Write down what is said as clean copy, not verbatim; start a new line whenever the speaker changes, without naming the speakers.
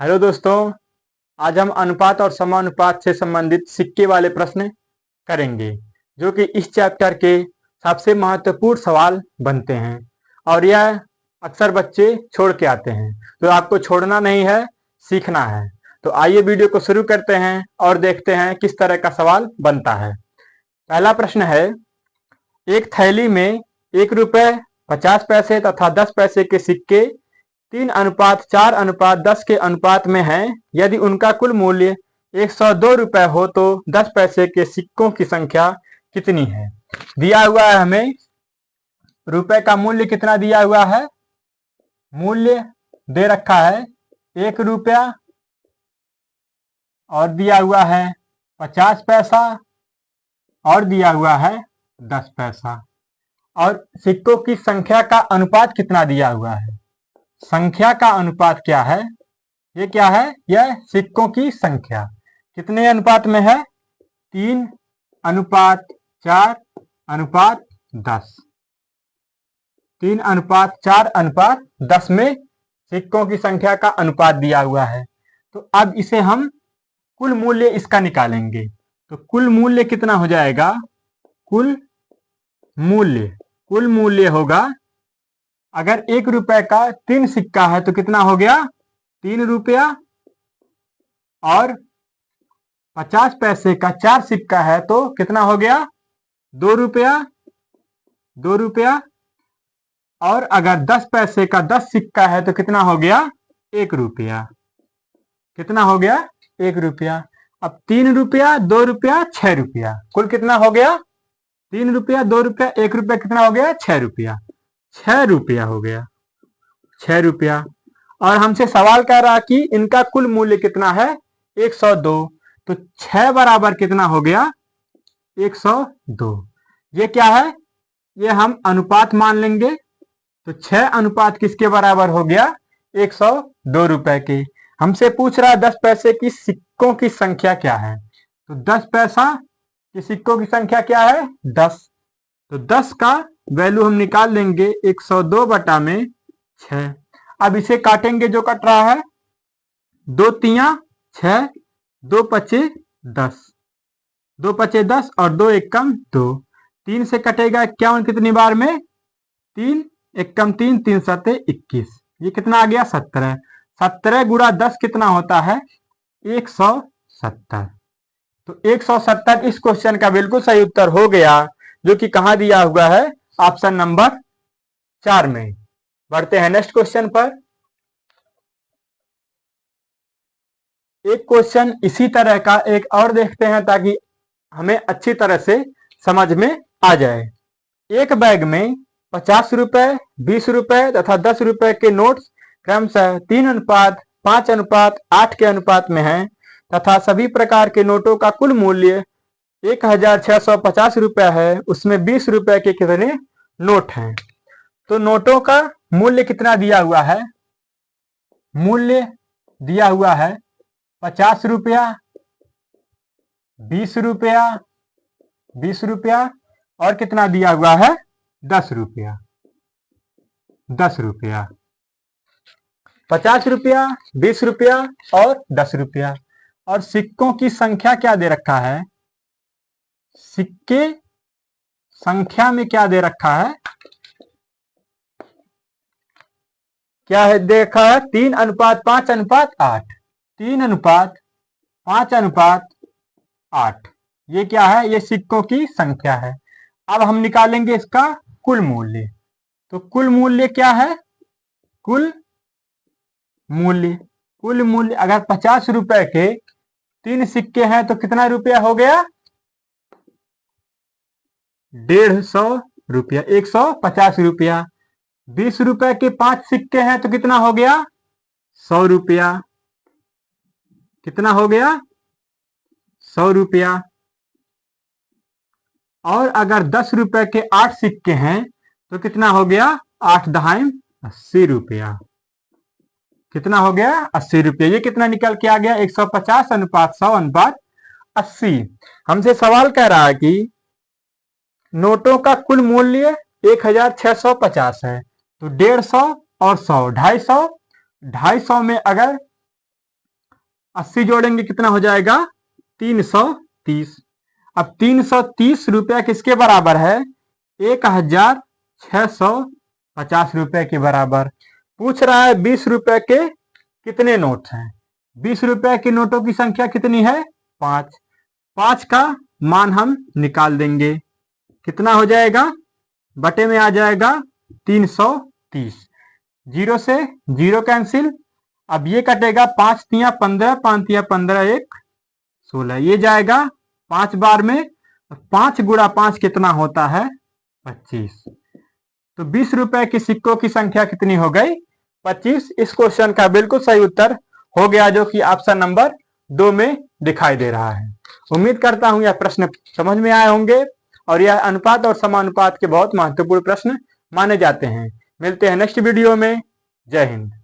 Hello दोस्तों, आज हम अनुपात और समानुपात से संबंधित सिक्के वाले प्रश्न करेंगे जो कि इस चैप्टर के सबसे महत्वपूर्ण सवाल बनते हैं और यह अक्सर बच्चे छोड़ के आते हैं। तो आपको छोड़ना नहीं है, सीखना है। तो आइए वीडियो को शुरू करते हैं और देखते हैं किस तरह का सवाल बनता है। पहला प्रश्न है, एक थैली में 1 रुपए 50 पैसे तथा 10 पैसे के सिक्के 3:4:10 के अनुपात में हैं। यदि उनका कुल मूल्य 102 रुपए हो तो 10 पैसे के सिक्कों की संख्या कितनी है। दिया हुआ है हमें रुपए का मूल्य कितना दिया हुआ है, मूल्य दे रखा है 1 रुपया और दिया हुआ है 50 पैसा और दिया हुआ है 10 पैसा और सिक्कों की संख्या का अनुपात कितना दिया हुआ है। संख्या का अनुपात क्या है, ये क्या है, यह सिक्कों की संख्या कितने अनुपात में है, 3:4:10। 3:4:10 में सिक्कों की संख्या का अनुपात दिया हुआ है। तो अब इसे हम कुल मूल्य इसका निकालेंगे। तो कुल मूल्य कितना हो जाएगा, कुल मूल्य होगा, अगर 1 रुपए का 3 सिक्का है तो कितना हो गया 3 रुपया और 50 पैसे का 4 सिक्का है तो कितना हो गया 2 रुपया और अगर 10 पैसे का 10 सिक्का है तो कितना हो गया 1 रुपया। कितना हो गया 1 रुपया। अब 3 रुपया 2 रुपया 6 रुपया, कुल कितना हो गया 3 रुपया 2 रुपया 1 रुपया, कितना हो गया 6 रुपया। 6 रुपया हो गया 6 रुपया। और हमसे सवाल कह रहा कि इनका कुल मूल्य कितना है 102। तो 6 बराबर कितना हो गया 102। ये क्या है, ये हम अनुपात मान लेंगे। तो 6 अनुपात किसके बराबर हो गया 102 रुपए के। हमसे पूछ रहा है 10 पैसे की सिक्कों की संख्या क्या है। तो 10 पैसा की सिक्कों की संख्या क्या है 10। तो 10 का वैल्यू हम निकाल लेंगे 102 बटा में 6। अब इसे काटेंगे, जो कट रहा है 2 तिया 6, 2 पचे 10, 2 पचे 10 और 2 एकम 2। 3 से कटेगा 51 कितनी बार में 3 एकम 3, 3 सते 21। ये कितना आ गया 17। 17 गुणा 10 कितना होता है 170। तो 170 इस क्वेश्चन का बिल्कुल सही उत्तर हो गया, जो कि कहां दिया हुआ है ऑप्शन नंबर 4 में। बढ़ते हैं नेक्स्ट क्वेश्चन पर। एक क्वेश्चन इसी तरह का एक और देखते हैं ताकि हमें अच्छी तरह से समझ में आ जाए। एक बैग में 50 रुपए 20 रुपए तथा 10 रुपए के नोट्स क्रमशः 3:5:8 के अनुपात में हैं तथा सभी प्रकार के नोटों का कुल मूल्य 1650 रुपया है। उसमें 20 रुपए के कितने नोट हैं। तो नोटों का मूल्य कितना दिया हुआ है, मूल्य दिया हुआ है 50 रुपया 20 रुपया 20 रुपया और कितना दिया हुआ है 10 रुपया 10 रुपया। 50 रुपया 20 रुपया और 10 रुपया। और सिक्कों की संख्या क्या दे रखा है, सिक्के संख्या में क्या दे रखा है, क्या है देखा है 3:5:8। 3:5:8। ये क्या है, ये सिक्कों की संख्या है। अब हम निकालेंगे इसका कुल मूल्य। तो कुल मूल्य क्या है, कुल मूल्य अगर 50 रुपए के 3 सिक्के हैं तो कितना रुपया हो गया 150 रुपया, 150 रुपया। 20 रुपए के 5 सिक्के हैं तो कितना हो गया 100 रुपया, कितना हो गया 100 रुपया। और अगर 10 रुपए के 8 सिक्के हैं तो कितना हो गया 8 दहाई 80 रुपया, कितना हो गया 80 रुपया। ये कितना निकल के आ गया 150:100:80। हमसे सवाल कह रहा है कि नोटों का कुल मूल्य 1650 है। तो 150 और 100 250 में अगर 80 जोड़ेंगे कितना हो जाएगा 330। अब 330 रुपया किसके बराबर है 1650 रुपए के बराबर। पूछ रहा है 20 रुपए के कितने नोट हैं। 20 रुपए के नोटों की संख्या कितनी है 5। 5 का मान हम निकाल देंगे कितना हो जाएगा बटे में आ जाएगा 330। जीरो से जीरो कैंसिल। अब ये कटेगा 5 तिया 15 5 तिया 15 1 16 ये जाएगा 5 बार में। 5 गुणा 5 कितना होता है 25। तो 20 रुपए के सिक्कों की संख्या कितनी हो गई 25। इस क्वेश्चन का बिल्कुल सही उत्तर हो गया जो कि ऑप्शन नंबर 2 में दिखाई दे रहा है। उम्मीद करता हूं यह प्रश्न समझ में आए होंगे और यह अनुपात और समानुपात के बहुत महत्वपूर्ण प्रश्न माने जाते हैं। मिलते हैं नेक्स्ट वीडियो में। जय हिंद।